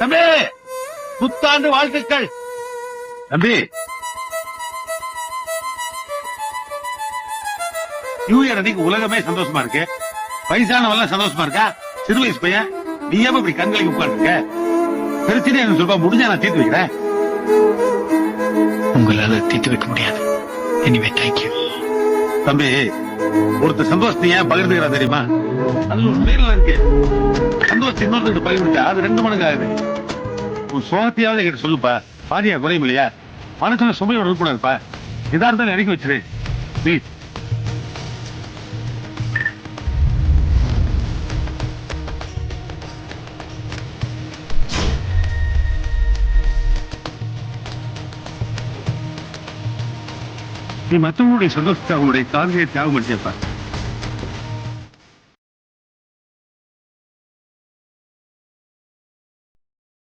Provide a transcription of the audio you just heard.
தம்பி, புத்தாண்டு வாழ்த்துக்கள். தம்பி, நியூ இயர் அன்னைக்கு உலகமே சந்தோஷமா இருக்கு. வயசானவெல்லாம் சந்தோஷமா இருக்கா? சிறு வயசு பையன் நீ ஏன் இப்படி கண்களுக்கு உட்காந்துருக்க? பிரச்சனை என்ன சொல்பா, முடிஞ்சா நான் தீர்த்து வைக்கிறேன். உங்களால தீர்த்து வைக்க முடியாது. Anyway thank you. தம்பி, ஒருத்தர் சந்தோஷத்தை ஏன் பகிர்ந்துக்கிறா தெரியுமா? அது ஒரு மேல இருக்கு. சந்தோஷம் இன்னொரு பகிர்ந்துட்டா அது 2 மடங்கு ஆகுது. உன் சோகத்தையாவது என்கிட்ட சொல்லுப்பா. பாதியா குறையும் இல்லையா? மனசுல சுமையோட இருக்கக்கூடாதுப்பா. எதா இருந்தாலும் இறக்கி வச்சிரு ப்ளீஸ். நீ மற்றவங்களுடைய சந்தோஷத்தை அவங்களுடைய காதலியை தியாகம் பண்ணியப்பா.